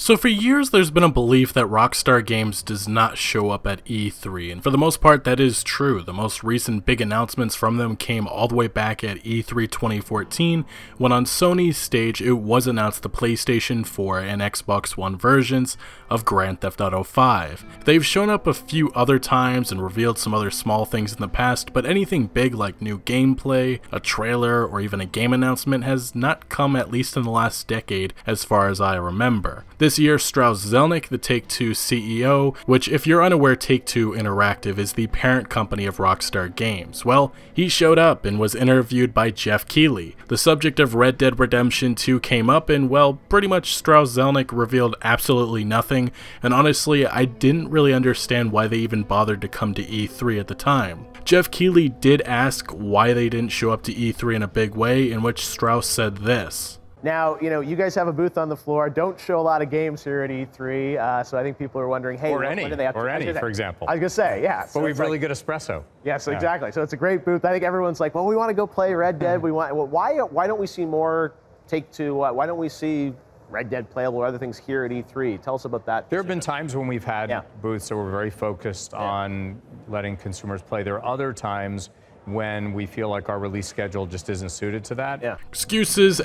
So for years there's been a belief that Rockstar Games does not show up at E3, and for the most part that is true. The most recent big announcements from them came all the way back at E3 2014, when on Sony's stage it was announced the PlayStation 4 and Xbox One versions of Grand Theft Auto 5. They've shown up a few other times and revealed some other small things in the past, but anything big like new gameplay, a trailer, or even a game announcement has not come, at least in the last decade as far as I remember. This year, Strauss Zelnick, the Take-Two CEO, which if you're unaware, Take-Two Interactive is the parent company of Rockstar Games, well, he showed up and was interviewed by Jeff Keighley. The subject of Red Dead Redemption 2 came up and, well, pretty much Strauss Zelnick revealed absolutely nothing, and honestly, I didn't really understand why they even bothered to come to E3 at the time. Jeff Keighley did ask why they didn't show up to E3 in a big way, in which Strauss said this. Now, you guys have a booth on the floor. Don't show a lot of games here at E3, so I think people are wondering, hey, or when do they have or to, any, for example. I was gonna say, yeah. But we've really good espresso. Yes, exactly. So it's a great booth. I think everyone's like, well, we want to go play Red Dead. Why don't we see more Take-Two? Why don't we see Red Dead playable or other things here at E3? Tell us about that. There have been times when we've had booths that were very focused on letting consumers play. There are other times when we feel like our release schedule just isn't suited to that. Excuses,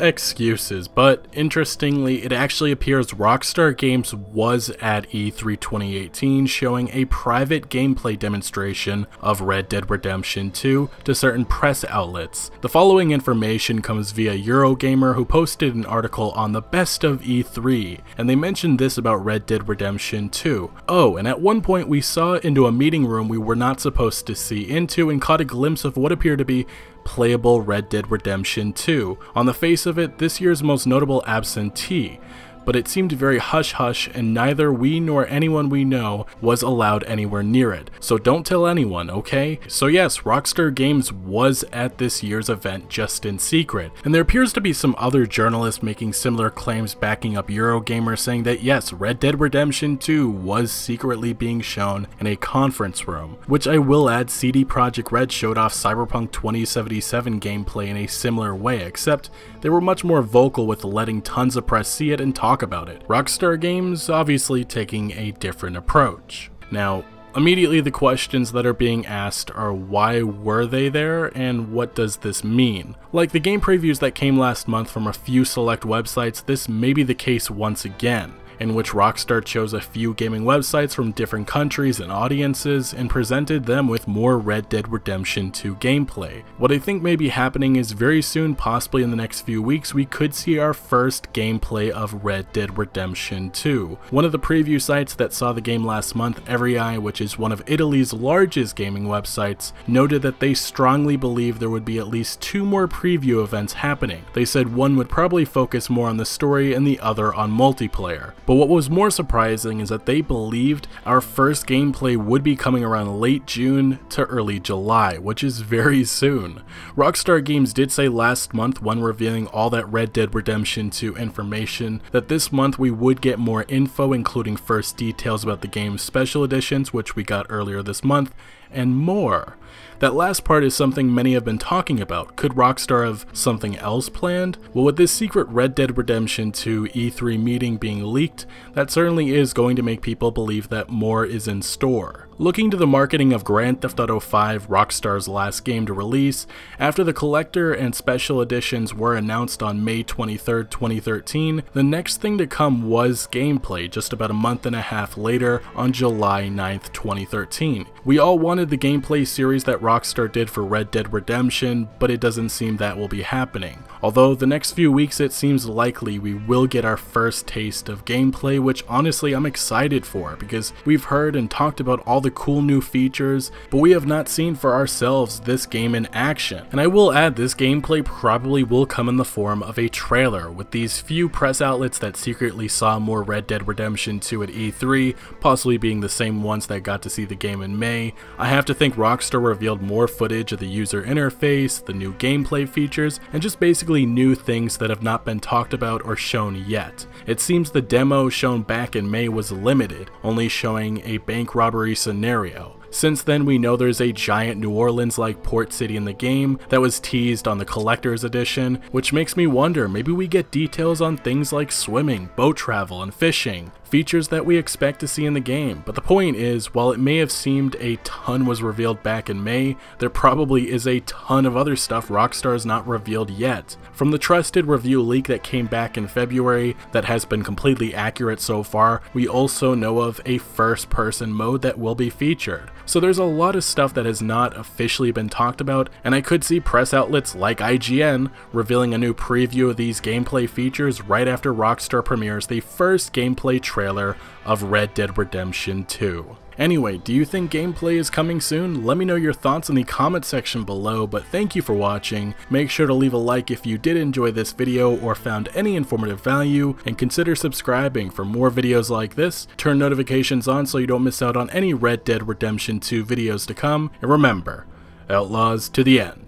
but interestingly, it actually appears Rockstar Games was at E3 2018 showing a private gameplay demonstration of Red Dead Redemption 2 to certain press outlets. The following information comes via Eurogamer, who posted an article on the best of E3, and they mentioned this about Red Dead Redemption 2. Oh, and at one point we saw into a meeting room we were not supposed to see into and caught a glimpse of what appeared to be playable Red Dead Redemption 2. On the face of it, this year's most notable absentee, but it seemed very hush-hush, and neither we nor anyone we know was allowed anywhere near it. So don't tell anyone, okay? So yes, Rockstar Games was at this year's event just in secret, and there appears to be some other journalists making similar claims backing up Eurogamer, saying that yes, Red Dead Redemption 2 was secretly being shown in a conference room, which I will add, CD Projekt Red showed off Cyberpunk 2077 gameplay in a similar way, except they were much more vocal with letting tons of press see it and talk about it. Rockstar Games obviously taking a different approach. Now, immediately the questions that are being asked are why were they there and what does this mean? Like the game previews that came last month from a few select websites, this may be the case once again, in which Rockstar chose a few gaming websites from different countries and audiences and presented them with more Red Dead Redemption 2 gameplay. What I think may be happening is very soon, possibly in the next few weeks, we could see our first gameplay of Red Dead Redemption 2. One of the preview sites that saw the game last month, EveryEye, which is one of Italy's largest gaming websites, noted that they strongly believe there would be at least 2 more preview events happening. They said one would probably focus more on the story and the other on multiplayer. But what was more surprising is that they believed our first gameplay would be coming around late June to early July, which is very soon. Rockstar Games did say last month, when revealing all that Red Dead Redemption 2 information, that this month we would get more info, including first details about the game's special editions, which we got earlier this month, and more. That last part is something many have been talking about. Could Rockstar have something else planned? Well, with this secret Red Dead Redemption 2 E3 meeting being leaked, that certainly is going to make people believe that more is in store. Looking to the marketing of Grand Theft Auto 5, Rockstar's last game to release, after the collector and special editions were announced on May 23, 2013, the next thing to come was gameplay just about a month and a half later on July 9, 2013. We all wanted the gameplay series that Rockstar did for Red Dead Redemption, but it doesn't seem that will be happening. Although the next few weeks it seems likely we will get our first taste of gameplay, which honestly I'm excited for, because we've heard and talked about all the cool new features, but we have not seen for ourselves this game in action. And I will add, this gameplay probably will come in the form of a trailer, with these few press outlets that secretly saw more Red Dead Redemption 2 at E3, possibly being the same ones that got to see the game in May. I have to think Rockstar revealed more footage of the user interface, the new gameplay features, and just basically new things that have not been talked about or shown yet. It seems the demo shown back in May was limited, only showing a bank robbery scenario. Since then, we know there's a giant New Orleans-like port city in the game that was teased on the Collector's Edition, which makes me wonder, maybe we get details on things like swimming, boat travel, and fishing, features that we expect to see in the game. But the point is, while it may have seemed a ton was revealed back in May, there probably is a ton of other stuff Rockstar has not revealed yet. From the trusted review leak that came back in February that has been completely accurate so far, we also know of a first-person mode that will be featured. So there's a lot of stuff that has not officially been talked about, and I could see press outlets like IGN revealing a new preview of these gameplay features right after Rockstar premieres the first gameplay trailer of Red Dead Redemption 2. Anyway, do you think gameplay is coming soon? Let me know your thoughts in the comment section below, but thank you for watching. Make sure to leave a like if you did enjoy this video or found any informative value, and consider subscribing for more videos like this. Turn notifications on so you don't miss out on any Red Dead Redemption 2 videos to come, and remember, Outlaws to the end.